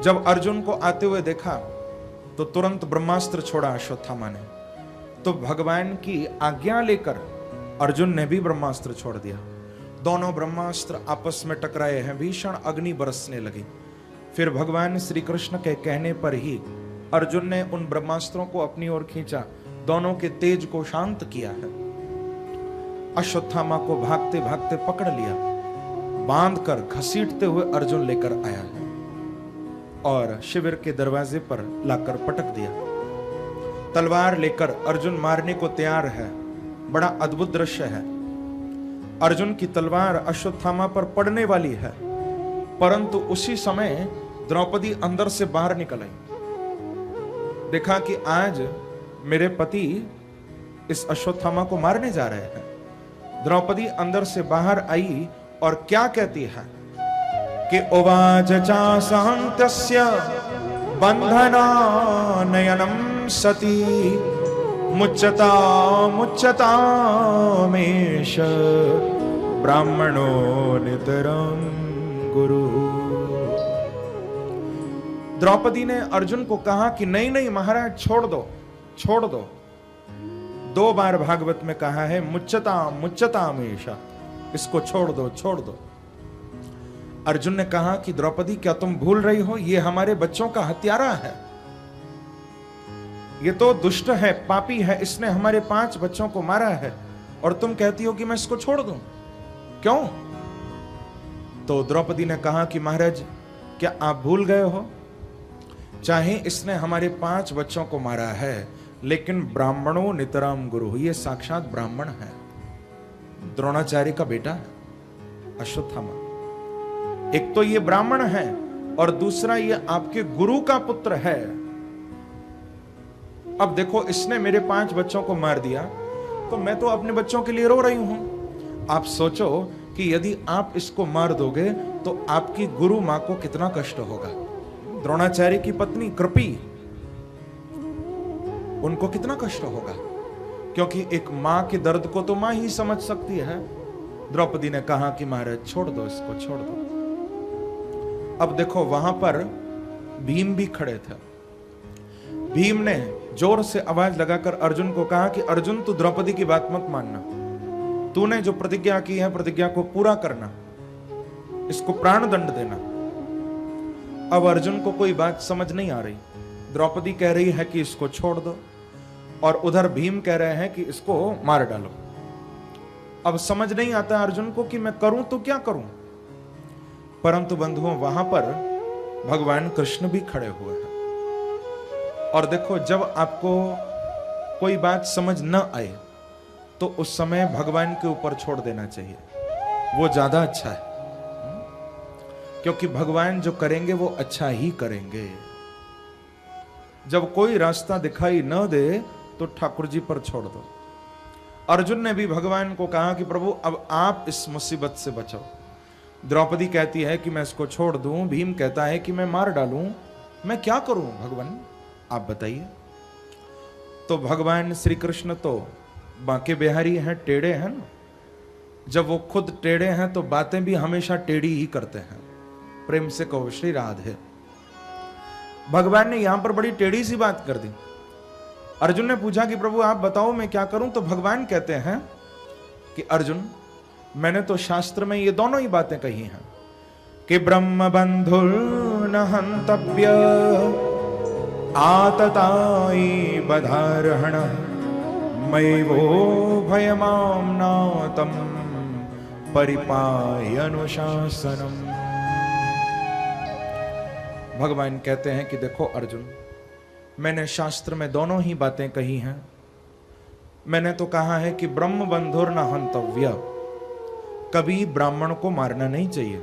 जब अर्जुन को आते हुए देखा तो तुरंत ब्रह्मास्त्र छोड़ा अश्वत्थामा ने। तो भगवान की आज्ञा लेकर अर्जुन ने भी ब्रह्मास्त्र छोड़ दिया। दोनों ब्रह्मास्त्र आपस में टकराए हैं, भीषण अग्नि बरसने लगी। फिर भगवान श्री कृष्ण के कहने पर ही अर्जुन ने उन ब्रह्मास्त्रों को अपनी ओर खींचा, दोनों के तेज को शांत किया है। अश्वत्थामा को भागते भागते पकड़ लिया, बांधकर घसीटते हुए अर्जुन लेकर आया है और शिविर के दरवाजे पर लाकर पटक दिया। तलवार लेकर अर्जुन मारने को तैयार है। बड़ा अद्भुत दृश्य है। अर्जुन की तलवार अश्वत्थामा पर पड़ने वाली है, परंतु उसी समय द्रौपदी अंदर से बाहर निकल आई। देखा कि आज मेरे पति इस अश्वत्थामा को मारने जा रहे हैं। द्रौपदी अंदर से बाहर आई और क्या कहती है कि उवाच चासहंतस्य बंधनानयनं सती मुच्यता मुच्यतामेष ब्राह्मणो नितरं गुरु। द्रौपदी ने अर्जुन को कहा कि नहीं नहीं महाराज, छोड़ दो छोड़ दो। 2 बार भागवत में कहा है मुच्यता मुच्यतामेष, इसको छोड़ दो छोड़ दो। अर्जुन ने कहा कि द्रौपदी क्या तुम भूल रही हो, ये हमारे बच्चों का हत्यारा है, ये तो दुष्ट है, पापी है, इसने हमारे 5 बच्चों को मारा है और तुम कहती हो कि मैं इसको छोड़ दूं, क्यों? तो द्रौपदी ने कहा कि महाराज क्या आप भूल गए हो, चाहे इसने हमारे 5 बच्चों को मारा है, लेकिन ब्राह्मणों नितराम गुरु, ये साक्षात ब्राह्मण है, द्रोणाचार्य का बेटा है अश्वत्थामा। एक तो ये ब्राह्मण है और दूसरा ये आपके गुरु का पुत्र है। अब देखो, इसने मेरे 5 बच्चों को मार दिया तो मैं तो अपने बच्चों के लिए रो रही हूं। आप सोचो कि यदि आप इसको मार दोगे तो आपकी गुरु मां को कितना कष्ट होगा। द्रोणाचार्य की पत्नी कृपी, उनको कितना कष्ट होगा, क्योंकि एक मां के दर्द को तो मां ही समझ सकती है। द्रौपदी ने कहा कि महाराज छोड़ दो इसको, छोड़ दो। अब देखो, वहां पर भीम भी खड़े थे। भीम ने जोर से आवाज लगाकर अर्जुन को कहा कि अर्जुन, तू द्रौपदी की बात मत मानना, तूने जो प्रतिज्ञा की है प्रतिज्ञा को पूरा करना, इसको प्राण दंड देना। अब अर्जुन को कोई बात समझ नहीं आ रही। द्रौपदी कह रही है कि इसको छोड़ दो और उधर भीम कह रहे हैं कि इसको मार डालो। अब समझ नहीं आता अर्जुन को कि मैं करूं तो क्या करूं। परंतु बंधुओं, वहां पर भगवान कृष्ण भी खड़े हुए हैं। और देखो, जब आपको कोई बात समझ न आए तो उस समय भगवान के ऊपर छोड़ देना चाहिए, वो ज्यादा अच्छा है, क्योंकि भगवान जो करेंगे वो अच्छा ही करेंगे। जब कोई रास्ता दिखाई न दे तो ठाकुर जी पर छोड़ दो। अर्जुन ने भी भगवान को कहा कि प्रभु अब आप इस मुसीबत से बचाओ। द्रौपदी कहती है कि मैं इसको छोड़ दूं, भीम कहता है कि मैं मार डालूं, मैं क्या करूं भगवान, आप बताइए। तो भगवान श्री कृष्ण तो बांके बिहारी हैं, टेढ़े हैं ना। जब वो खुद टेढ़े हैं तो बातें भी हमेशा टेढ़ी ही करते हैं। प्रेम से कहो श्री राधे। भगवान ने यहां पर बड़ी टेढ़ी सी बात कर दी। अर्जुन ने पूछा कि प्रभु आप बताओ मैं क्या करूं। तो भगवान कहते हैं कि अर्जुन, मैंने तो शास्त्र में ये दोनों ही बातें कही हैं कि ब्रह्म बंधुर्न हंतव्य आतताई बधारहण मैवो भयमाम्नातम परिपायनुशासनम। भगवान कहते हैं कि देखो अर्जुन, मैंने शास्त्र में दोनों ही बातें कही हैं। मैंने तो कहा है कि ब्रह्म बंधुर्न हंतव्य, कभी ब्राह्मण को मारना नहीं चाहिए,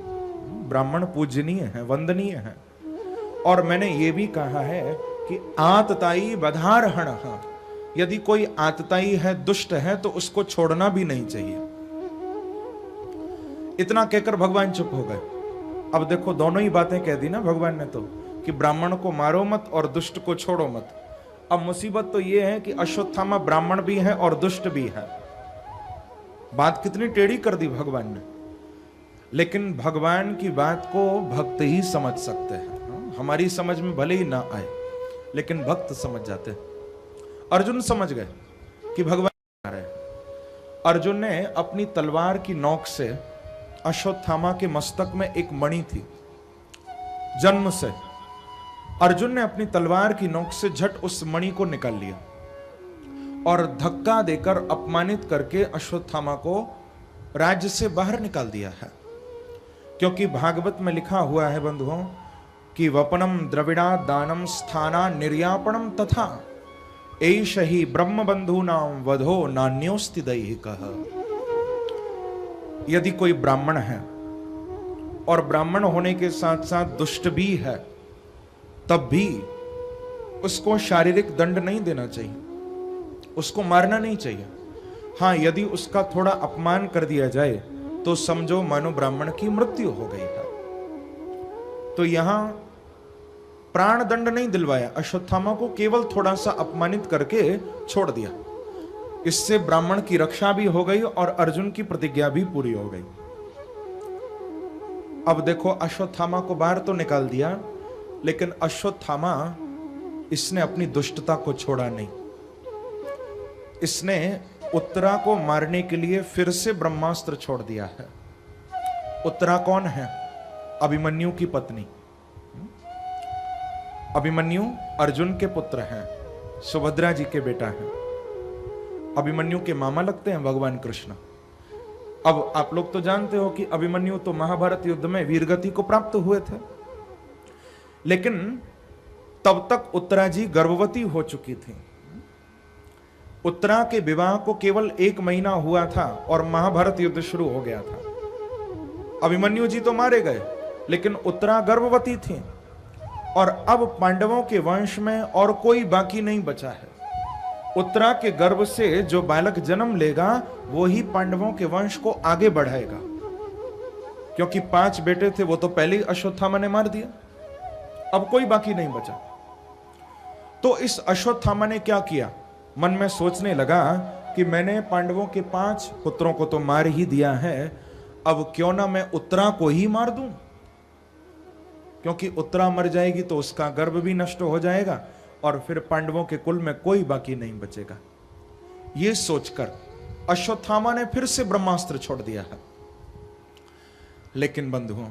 ब्राह्मण पूजनीय है, वंदनीय है। और मैंने ये भी कहा है कि आतताई बधारहण, यदि कोई आतताई है, दुष्ट है, तो उसको छोड़ना भी नहीं चाहिए। इतना कहकर भगवान चुप हो गए। अब देखो, दोनों ही बातें कह दी ना भगवान ने तो, कि ब्राह्मण को मारो मत और दुष्ट को छोड़ो मत। अब मुसीबत तो यह है कि अश्वत्थामा ब्राह्मण भी है और दुष्ट भी है। बात कितनी टेढ़ी कर दी भगवान ने। लेकिन भगवान की बात को भक्त ही समझ सकते हैं, हमारी समझ में भले ही ना आए, लेकिन भक्त समझ जाते हैं। अर्जुन समझ गए कि भगवान आ रहे हैं। अर्जुन ने अपनी तलवार की नोक से अश्वत्थामा के मस्तक में एक मणि थी, जन्म से अर्जुन ने अपनी तलवार की नोक से झट उस मणि को निकाल लिया और धक्का देकर अपमानित करके अश्वत्थामा को राज्य से बाहर निकाल दिया है। क्योंकि भागवत में लिखा हुआ है बंधुओं कि वपनम द्रविड़ा दानम स्थाना निर्यापणम तथा एष ही ब्रह्म बंधूनाम वधो नान्योस्ति दैहिकः। यदि कोई ब्राह्मण है और ब्राह्मण होने के साथ साथ दुष्ट भी है, तब भी उसको शारीरिक दंड नहीं देना चाहिए, उसको मारना नहीं चाहिए। हां, यदि उसका थोड़ा अपमान कर दिया जाए तो समझो मानो ब्राह्मण की मृत्यु हो गई है। तो यहां प्राण दंड नहीं दिलवाया, अश्वत्थामा को केवल थोड़ा सा अपमानित करके छोड़ दिया। इससे ब्राह्मण की रक्षा भी हो गई और अर्जुन की प्रतिज्ञा भी पूरी हो गई। अब देखो, अश्वत्थामा को बाहर तो निकाल दिया, लेकिन अश्वत्थामा इसने अपनी दुष्टता को छोड़ा नहीं। इसने उत्तरा को मारने के लिए फिर से ब्रह्मास्त्र छोड़ दिया है। उत्तरा कौन है? अभिमन्यु की पत्नी। अभिमन्यु अर्जुन के पुत्र हैं, सुभद्रा जी के बेटा हैं। अभिमन्यु के मामा लगते हैं भगवान कृष्ण। अब आप लोग तो जानते हो कि अभिमन्यु तो महाभारत युद्ध में वीरगति को प्राप्त हुए थे, लेकिन तब तक उत्तरा जी गर्भवती हो चुकी थी। उत्तरा के विवाह को केवल 1 महीना हुआ था और महाभारत युद्ध शुरू हो गया था। अभिमन्यु जी तो मारे गए, लेकिन उत्तरा गर्भवती थी और अब पांडवों के वंश में और कोई बाकी नहीं बचा है। उत्तरा के गर्भ से जो बालक जन्म लेगा वो ही पांडवों के वंश को आगे बढ़ाएगा। क्योंकि 5 बेटे थे, वो तो पहले ही अश्वत्थामा ने मार दिया, अब कोई बाकी नहीं बचा। तो इस अश्वत्थामा ने क्या किया? मन में सोचने लगा कि मैंने पांडवों के 5 पुत्रों को तो मार ही दिया है, अब क्यों ना मैं उत्तरा को ही मार दूं। क्योंकि उत्तरा मर जाएगी तो उसका गर्भ भी नष्ट हो जाएगा और फिर पांडवों के कुल में कोई बाकी नहीं बचेगा। यह सोचकर अश्वत्थामा ने फिर से ब्रह्मास्त्र छोड़ दिया है। लेकिन बंधुओं,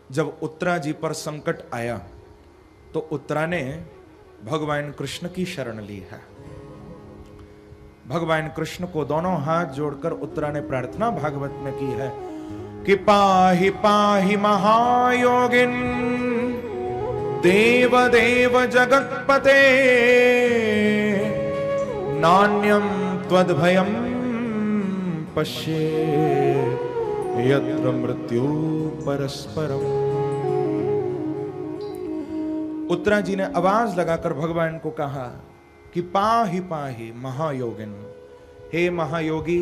जब उत्तरा जी पर संकट आया तो उत्तरा ने भगवान कृष्ण की शरण ली है। भगवान कृष्ण को दोनों हाथ जोड़कर उत्तरा ने प्रार्थना भागवत में की है कि पाहि पाहि महायोगिन देव देव जगत्पते नान्यम त्वद्भयम पश्ये यत्र मृत्यु परस्परम। उत्तरा जी ने आवाज लगाकर भगवान को कहा कि पाहि पाहि महायोगिन, हे महायोगी,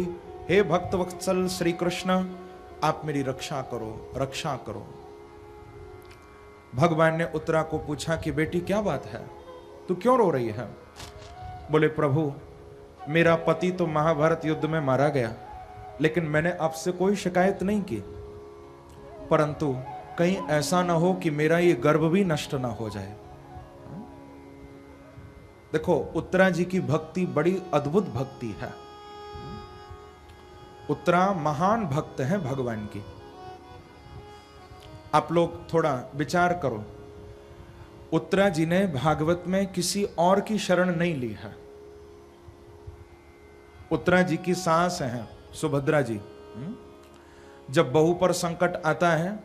हे भक्तवत्सल श्री कृष्ण, आप मेरी रक्षा करो, रक्षा करो। भगवान ने उत्तरा को पूछा कि बेटी क्या बात है, तू क्यों रो रही है? बोले प्रभु, मेरा पति तो महाभारत युद्ध में मारा गया, लेकिन मैंने आपसे कोई शिकायत नहीं की, परंतु कहीं ऐसा ना हो कि मेरा ये गर्भ भी नष्ट ना हो जाए। देखो, उत्तरा जी की भक्ति बड़ी अद्भुत भक्ति है। उत्तरा महान भक्त है भगवान की। आप लोग थोड़ा विचार करो, उत्तरा जी ने भागवत में किसी और की शरण नहीं ली है। उत्तरा जी की सास हैं सुभद्रा जी। जब बहू पर संकट आता है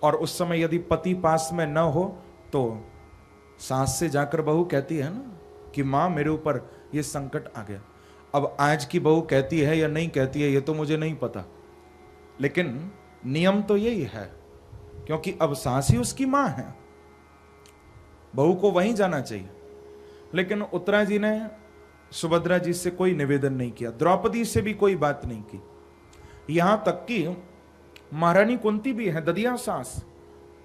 और उस समय यदि पति पास में न हो तो सास से जाकर बहू कहती है ना कि मां मेरे ऊपर ये संकट आ गया। अब आज की बहू कहती है या नहीं कहती है ये तो मुझे नहीं पता, लेकिन नियम तो यही है, क्योंकि अब सास ही उसकी मां है, बहू को वहीं जाना चाहिए। लेकिन उत्तरा जी ने सुभद्रा जी से कोई निवेदन नहीं किया, द्रौपदी से भी कोई बात नहीं की, यहां तक कि महारानी कुंती भी है, ददिया सास,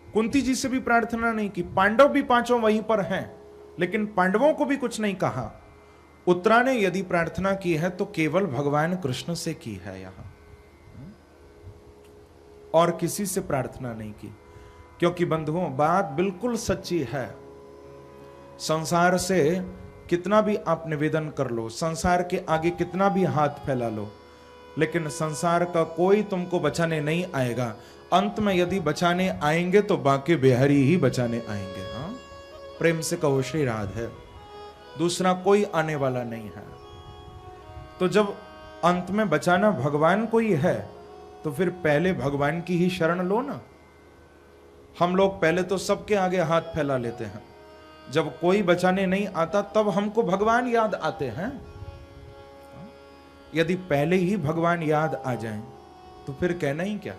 कुंती जी से भी प्रार्थना नहीं की। पांडव भी 5 वहीं पर हैं, लेकिन पांडवों को भी कुछ नहीं कहा। उत्तरा ने यदि प्रार्थना की है तो केवल भगवान कृष्ण से की है, यहां और किसी से प्रार्थना नहीं की। क्योंकि बंधुओं बात बिल्कुल सच्ची है। संसार से कितना भी आप निवेदन कर लो, संसार के आगे कितना भी हाथ फैला लो, लेकिन संसार का कोई तुमको बचाने नहीं आएगा। अंत में यदि बचाने आएंगे तो बाके बिहारी ही बचाने आएंगे। हाँ, प्रेम से कहो श्री राधे, दूसरा कोई आने वाला नहीं है। तो जब अंत में बचाना भगवान को ही है तो फिर पहले भगवान की ही शरण लो ना। हम लोग पहले तो सबके आगे हाथ फैला लेते हैं, जब कोई बचाने नहीं आता तब हमको भगवान याद आते हैं। यदि पहले ही भगवान याद आ जाएं तो फिर कहना ही क्या।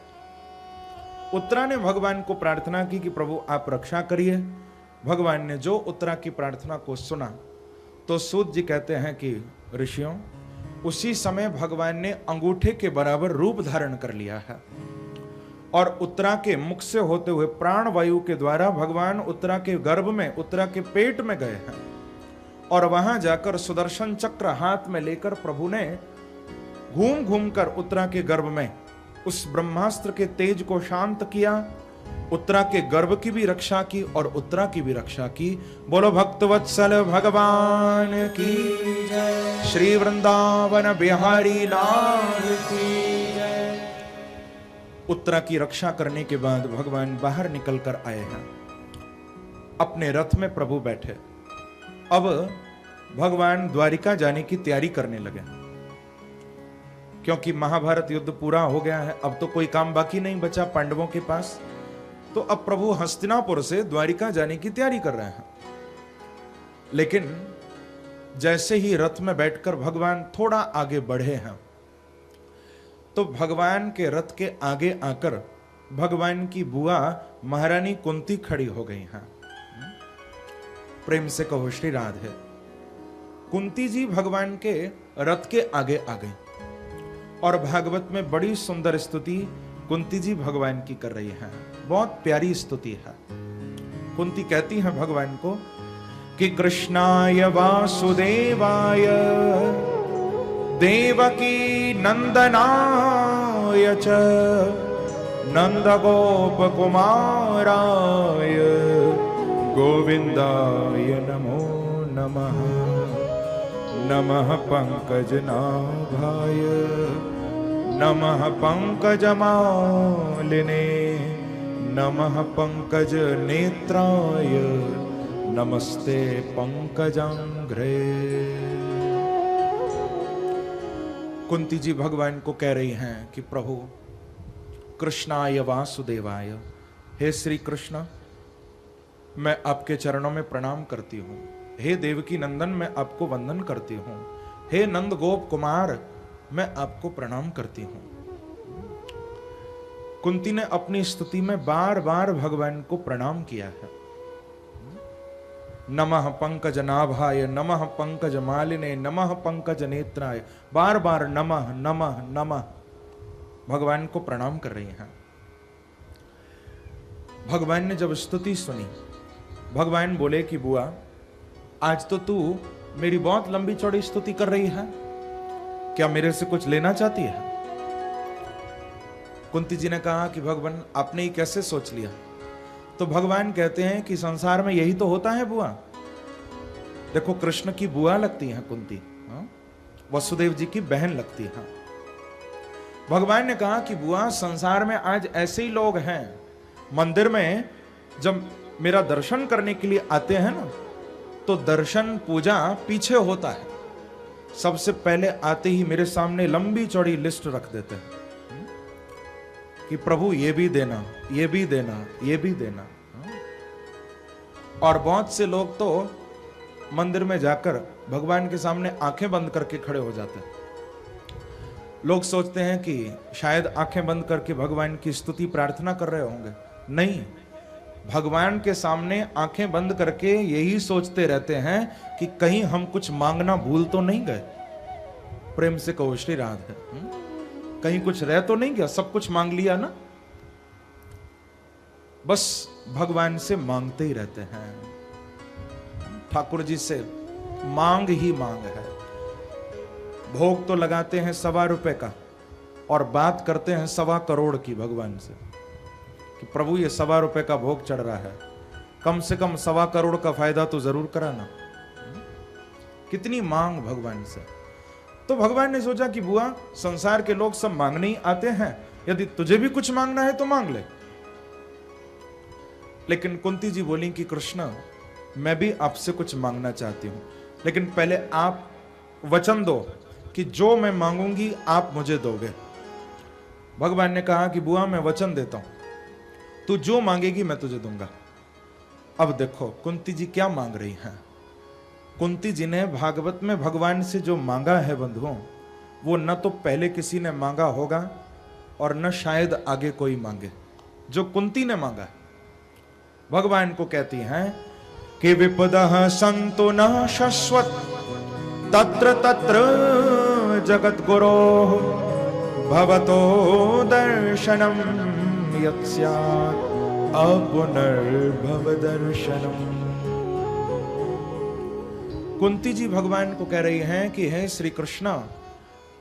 उत्तरा ने भगवान को प्रार्थना की कि प्रभु आप रक्षा करिए। भगवान ने जो उत्तरा की प्रार्थना को सुना तो सूत जी कहते हैं कि ऋषियों, उसी समय भगवान ने अंगूठे के बराबर रूप धारण कर लिया है और उत्तरा के मुख से होते हुए प्राण वायु के द्वारा भगवान उत्तरा के गर्भ में, उत्तरा के पेट में गए हैं और वहां जाकर सुदर्शन चक्र हाथ में लेकर प्रभु ने घूम घूम कर उत्तरा के गर्भ में उस ब्रह्मास्त्र के तेज को शांत किया, उत्तरा के गर्भ की भी रक्षा की और उत्तरा की भी रक्षा की। बोलो भक्तवत्सल भगवान की जय, श्री वृंदावन बिहारी लाल की जय। उत्तरा की रक्षा करने के बाद भगवान बाहर निकल कर आए हैं, अपने रथ में प्रभु बैठे। अब भगवान द्वारिका जाने की तैयारी करने लगे, क्योंकि महाभारत युद्ध पूरा हो गया है, अब तो कोई काम बाकी नहीं बचा पांडवों के पास। तो अब प्रभु हस्तिनापुर से द्वारिका जाने की तैयारी कर रहे हैं। लेकिन जैसे ही रथ में बैठकर भगवान थोड़ा आगे बढ़े हैं तो भगवान के रथ के आगे आकर भगवान की बुआ महारानी कुंती खड़ी हो गई हैं। प्रेम से कहो श्री राधे। कुंती जी भगवान के रथ के आगे आ गई और भागवत में बड़ी सुंदर स्तुति कुंती जी भगवान की कर रही हैं, बहुत प्यारी स्तुति है। कुंती कहती हैं भगवान को कि कृष्णाय वासुदेवाय देवकी नंदनाय च नंद गोप कुमाराय गोविंदाय नमो नमः। नमः पंकजनाभाय नमः पंकजमालिने नमः पंकज नेत्राय नमस्ते पंकजांघ्रे। कुंती जी भगवान को कह रही हैं कि प्रभु कृष्णाय वासुदेवाय, हे श्री कृष्ण मैं आपके चरणों में प्रणाम करती हूँ। हे देवकी नंदन मैं आपको वंदन करती हूँ। हे नंद गोप कुमार मैं आपको प्रणाम करती हूँ। कुंती ने अपनी स्तुति में बार बार भगवान को प्रणाम किया है। नमः पंकज नाभाय नमः पंकज मालिने नमः पंकज नेत्राय, बार बार नमः नमः नमः भगवान को प्रणाम कर रही हैं। भगवान ने जब स्तुति सुनी, भगवान बोले कि बुआ आज तो तू मेरी बहुत लंबी चौड़ी स्तुति कर रही है, क्या मेरे से कुछ लेना चाहती है? कुंती जी ने कहा कि भगवान आपने ही कैसे सोच लिया? तो भगवान कहते हैं कि संसार में यही तो होता है बुआ। देखो कृष्ण की बुआ लगती है कुंती, वसुदेव जी की बहन लगती है। भगवान ने कहा कि बुआ संसार में आज ऐसे ही लोग हैं, मंदिर में जब मेरा दर्शन करने के लिए आते हैं ना तो दर्शन पूजा पीछे होता है, सबसे पहले आते ही मेरे सामने लंबी चौड़ी लिस्ट रख देते हैं कि प्रभु ये भी देना, ये भी देना, ये भी देना। और बहुत से लोग तो मंदिर में जाकर भगवान के सामने आंखें बंद करके खड़े हो जाते हैं। लोग सोचते हैं कि शायद आंखें बंद करके भगवान की स्तुति प्रार्थना कर रहे होंगे। नहीं, भगवान के सामने आंखें बंद करके यही सोचते रहते हैं कि कहीं हम कुछ मांगना भूल तो नहीं गए। प्रेम से कहो श्री राधे। कहीं कुछ रह तो नहीं गया, सब कुछ मांग लिया ना। बस भगवान से मांगते ही रहते हैं। ठाकुर जी से मांग ही मांग है। भोग तो लगाते हैं ₹1.25 का और बात करते हैं 1.25 करोड़ की भगवान से। कि प्रभु ये ₹1.25 का भोग चढ़ रहा है, कम से कम 1.25 करोड़ का फायदा तो जरूर कराना। कितनी मांग भगवान से। तो भगवान ने सोचा कि बुआ, संसार के लोग सब मांगने ही आते हैं, यदि तुझे भी कुछ मांगना है तो मांग ले। लेकिन कुंती जी बोली कि कृष्ण, मैं भी आपसे कुछ मांगना चाहती हूं, लेकिन पहले आप वचन दो कि जो मैं मांगूंगी आप मुझे दोगे। भगवान ने कहा कि बुआ, मैं वचन देता हूं, तू जो मांगेगी मैं तुझे दूंगा। अब देखो कुंती जी क्या मांग रही हैं। कुंती जी ने भागवत में भगवान से जो मांगा है बंधुओं, वो न तो पहले किसी ने मांगा होगा और न शायद आगे कोई मांगे। जो कुंती ने मांगा, भगवान को कहती हैं कि विपदः सन्तु न शश्वत तत्र तत्र जगत गुरो भवतो दर्शनम यत् स्यात् अपुनर्भव दर्शनम। कुंती जी भगवान को कह रही हैं कि हे श्री कृष्ण,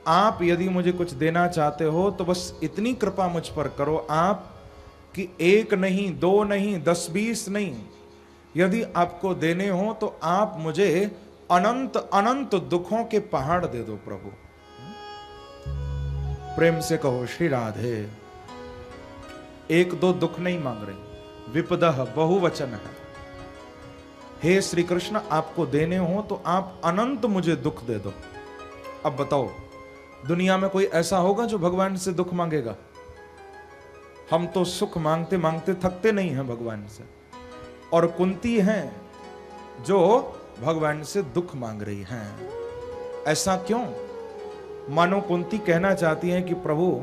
आप यदि मुझे कुछ देना चाहते हो तो बस इतनी कृपा मुझ पर करो आप कि 1 नहीं, 2 नहीं, 10-20 नहीं, यदि आपको देने हो तो आप मुझे अनंत अनंत दुखों के पहाड़ दे दो प्रभु। प्रेम से कहो श्री राधे। 1-2 दुख नहीं मांग रही, विपदः बहुवचन है। हे श्री कृष्ण, आपको देने हो तो आप अनंत मुझे दुख दे दो। अब बताओ, दुनिया में कोई ऐसा होगा जो भगवान से दुख मांगेगा? हम तो सुख मांगते मांगते थकते नहीं हैं भगवान से, और कुंती हैं जो भगवान से दुख मांग रही हैं। ऐसा क्यों? मानो कुंती कहना चाहती हैं कि प्रभु,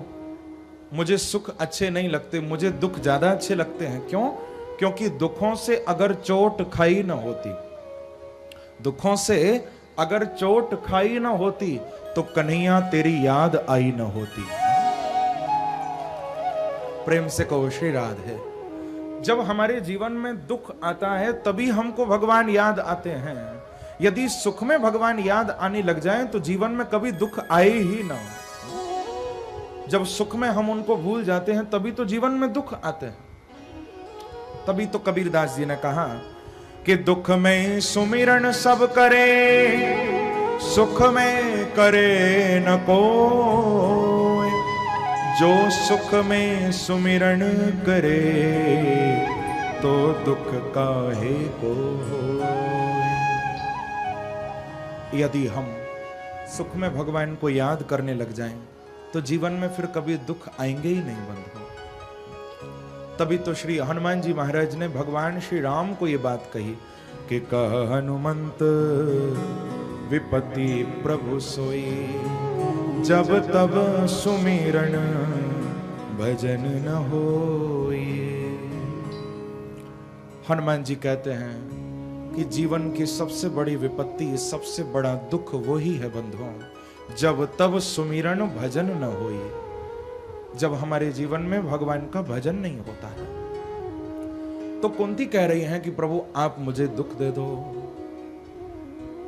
मुझे सुख अच्छे नहीं लगते, मुझे दुख ज्यादा अच्छे लगते हैं। क्यों? क्योंकि दुखों से अगर चोट खाई न होती, दुखों से अगर चोट खाई न होती तो कन्हैया तेरी याद आई न होती। प्रेम से कहो श्री राधे। जब हमारे जीवन में दुख आता है तभी हमको भगवान याद आते हैं। यदि सुख में भगवान याद आने लग जाएं तो जीवन में कभी दुख आए ही ना। जब सुख में हम उनको भूल जाते हैं तभी तो जीवन में दुख आते हैं। तभी तो कबीरदास जी ने कहा कि दुख में सुमिरन सब करे, सुख में करे न कोई, जो सुख में सुमिरन करे तो दुख काहे को होए। यदि हम सुख में भगवान को याद करने लग जाएं तो जीवन में फिर कभी दुख आएंगे ही नहीं बंधु। तभी तो श्री हनुमान जी महाराज ने भगवान श्री राम को ये बात कही कि कह हनुमंत विपत्ति प्रभु सोई, जब तब सुमिरन भजन न होए। हनुमान जी कहते हैं कि जीवन की सबसे बड़ी विपत्ति, सबसे बड़ा दुख वही है बंधुओं, जब तब सुमिरन भजन न होए। जब हमारे जीवन में भगवान का भजन नहीं होता है। तो कुंती कह रही हैं कि प्रभु आप मुझे दुख दे दो,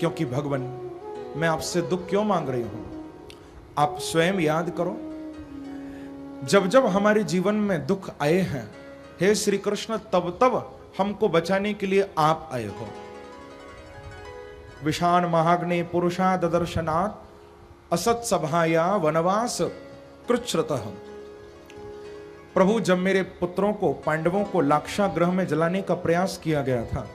क्योंकि भगवान मैं आपसे दुख क्यों मांग रही हूं, आप स्वयं याद करो। जब जब हमारे जीवन में दुख आए हैं हे श्री कृष्ण, तब तब हमको बचाने के लिए आप आए हो। विषाण महाग्ने पुरुषा ददर्शनात् असत सभाया वनवास कृच्छ्रतः। प्रभु, जब मेरे पुत्रों को, पांडवों को लाक्षागृह में जलाने का प्रयास किया गया था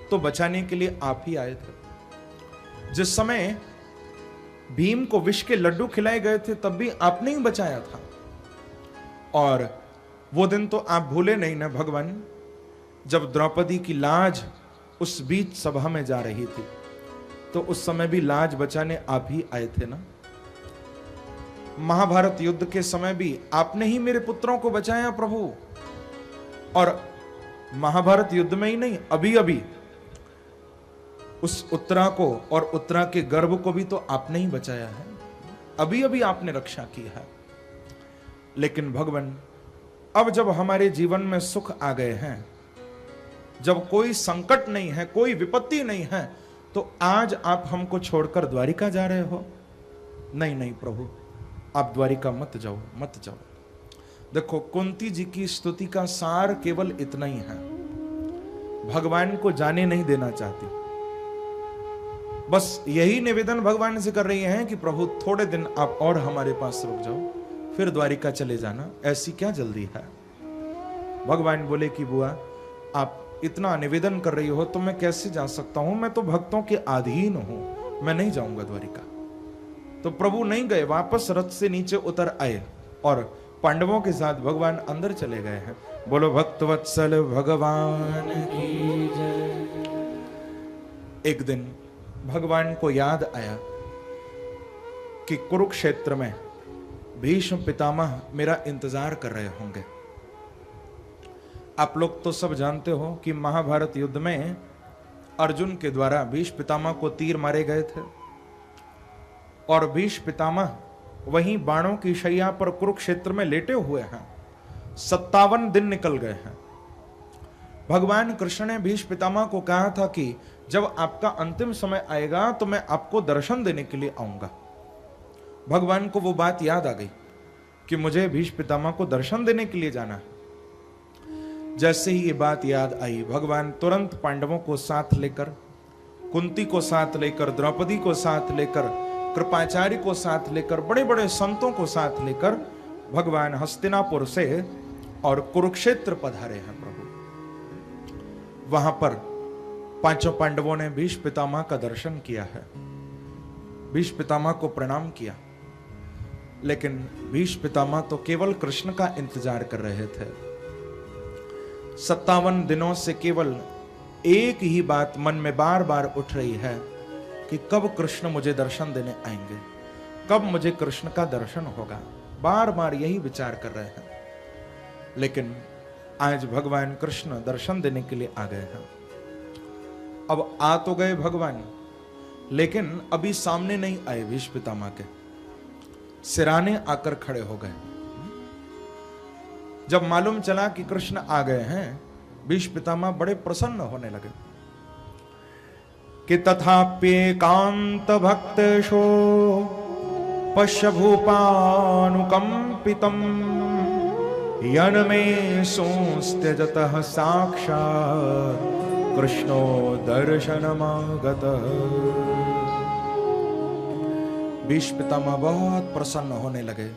तो बचाने के लिए आप ही आए थे। जिस समय भीम को विष के लड्डू खिलाए गए थे तब भी आपने ही बचाया था। और वो दिन तो आप भूले नहीं ना भगवान, जब द्रौपदी की लाज उस बीच सभा में जा रही थी तो उस समय भी लाज बचाने आप ही आए थे ना। महाभारत युद्ध के समय भी आपने ही मेरे पुत्रों को बचाया प्रभु। और महाभारत युद्ध में ही नहीं, अभी अभी उस उत्तरा को और उत्तरा के गर्भ को भी तो आपने ही बचाया है, अभी अभी आपने रक्षा की है। लेकिन भगवान, अब जब हमारे जीवन में सुख आ गए हैं, जब कोई संकट नहीं है, कोई विपत्ति नहीं है, तो आज आप हमको छोड़कर द्वारिका जा रहे हो? नहीं नहीं प्रभु, आप द्वारिका मत जाओ, मत जाओ। देखो, कुंती जी की स्तुति का सार केवल इतना ही है, भगवान को जाने नहीं देना चाहती, बस यही निवेदन भगवान से कर रही हैं कि प्रभु थोड़े दिन आप और हमारे पास रुक जाओ, फिर द्वारिका चले जाना, ऐसी क्या जल्दी है। भगवान बोले कि बुआ, आप इतना निवेदन कर रही हो तो मैं कैसे जा सकता हूं, मैं तो भक्तों के अधीन हूं, मैं नहीं जाऊंगा द्वारिका। तो प्रभु नहीं गए, वापस रथ से नीचे उतर आए और पांडवों के साथ भगवान अंदर चले गए हैं। बोलो भक्तवत्सल भगवान की जय। एक दिन भगवान को याद आया कि कुरुक्षेत्र में भीष्म पितामह मेरा इंतजार कर रहे होंगे। आप लोग तो सब जानते हो कि महाभारत युद्ध में अर्जुन के द्वारा भीष्म पितामह को तीर मारे गए थे और भीष्म पितामह वहीं बाणों की शैया पर कुरुक्षेत्र में लेटे हुए हैं। 57 दिन निकल गए हैं। भगवान कृष्ण ने भीष्म पितामह को कहा था कि जब आपका अंतिम समय आएगा तो मैं आपको दर्शन देने के लिए आऊंगा। भगवान को वो बात याद आ गई कि मुझे भीष्म पितामह को दर्शन देने के लिए जाना है। जैसे ही ये बात याद आई, भगवान तुरंत पांडवों को साथ लेकर, कुंती को साथ लेकर, द्रौपदी को साथ लेकर, कृपाचार्य को साथ लेकर, बड़े बड़े संतों को साथ लेकर भगवान हस्तिनापुर से और कुरुक्षेत्र पधारे हैं। प्रभु वहां पर पांचों पांडवों ने भीष्म पितामह का दर्शन किया है, भीष्म पितामह को प्रणाम किया, लेकिन भीष्म पितामह तो केवल कृष्ण का इंतजार कर रहे थे। 57 दिनों से केवल एक ही बात मन में बार बार उठ रही है कि कब कृष्ण मुझे दर्शन देने आएंगे, कब मुझे कृष्ण का दर्शन होगा। बार बार यही विचार कर रहे हैं। लेकिन आज भगवान कृष्ण दर्शन देने के लिए आ गए हैं। अब आ तो गए भगवान, लेकिन अभी सामने नहीं आए भीष्म पितामह के, सिराने आकर खड़े हो गए। जब मालूम चला कि कृष्ण आ गए हैं, भीष्म पितामह बड़े प्रसन्न होने लगे कि तथाप्येकांत भक्तेषु पश्य भूपानुकंपितम् यन्मे सोऽस्त्यजतः साक्षात् कृष्णो दर्शनमागतः। भीष्म पितामह बहुत प्रसन्न होने लगे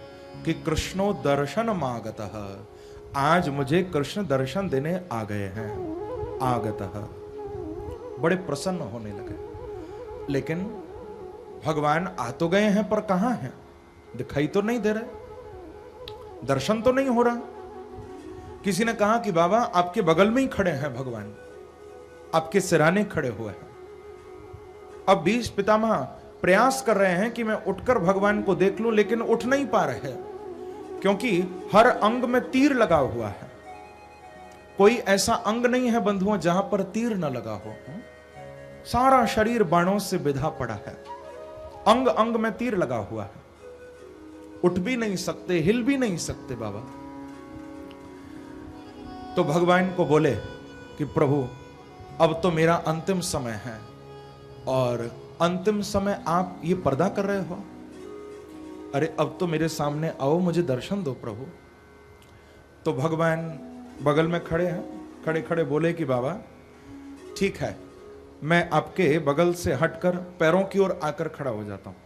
कि कृष्णो दर्शनमागतः, आज मुझे कृष्ण दर्शन देने आ गए हैं। आगतः, बड़े प्रसन्न होने लगे। लेकिन भगवान आ तो गए हैं, पर कहां हैं? दिखाई तो नहीं दे रहे, दर्शन तो नहीं हो रहा। किसी ने कहा कि बाबा आपके बगल में ही खड़े हैं भगवान, आपके सिराने खड़े हुए हैं। अब भीष्म पितामह प्रयास कर रहे हैं कि मैं उठकर भगवान को देख लूं, लेकिन उठ नहीं पा रहे हैं, क्योंकि हर अंग में तीर लगा हुआ है। कोई ऐसा अंग नहीं है बंधुओं जहां पर तीर न लगा हो। सारा शरीर बाणों से बिधा पड़ा है, अंग अंग में तीर लगा हुआ है। उठ भी नहीं सकते, हिल भी नहीं सकते बाबा। तो भगवान को बोले कि प्रभु अब तो मेरा अंतिम समय है, और अंतिम समय आप ये पर्दा कर रहे हो। अरे अब तो मेरे सामने आओ, मुझे दर्शन दो प्रभु। तो भगवान बगल में खड़े हैं, खड़े खड़े बोले कि बाबा ठीक है, मैं आपके बगल से हटकर पैरों की ओर आकर खड़ा हो जाता हूं,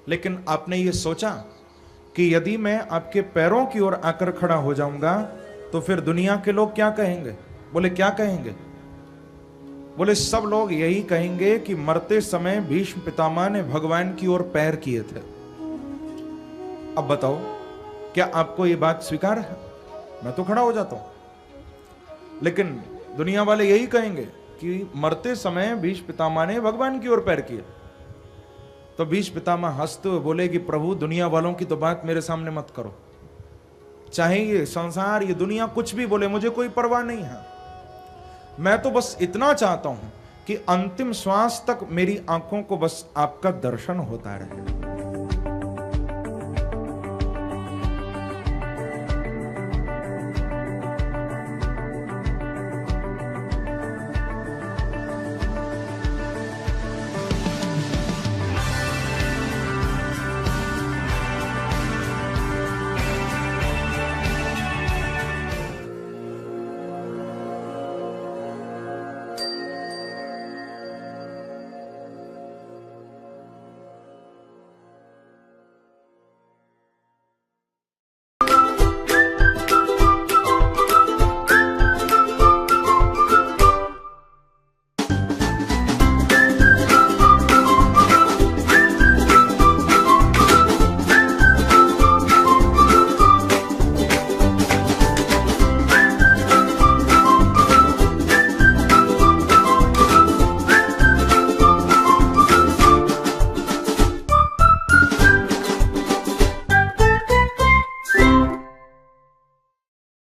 लेकिन आपने ये सोचा कि यदि मैं आपके पैरों की ओर आकर खड़ा हो जाऊंगा तो फिर दुनिया के लोग क्या कहेंगे? बोले क्या कहेंगे? बोले सब लोग यही कहेंगे कि मरते समय भीष्म पितामह ने भगवान की ओर पैर किए थे। अब बताओ, क्या आपको ये बात स्वीकार है? मैं तो खड़ा हो जाता हूं, लेकिन दुनिया वाले यही कहेंगे कि मरते समय भीष्म पितामह ने भगवान की ओर पैर किए। तो भीष्म पितामह हंसते हुए बोले कि प्रभु दुनिया वालों की तो बात मेरे सामने मत करो, चाहे ये संसार, ये दुनिया कुछ भी बोले, मुझे कोई परवाह नहीं है। मैं तो बस इतना चाहता हूं कि अंतिम श्वास तक मेरी आंखों को बस आपका दर्शन होता रहे।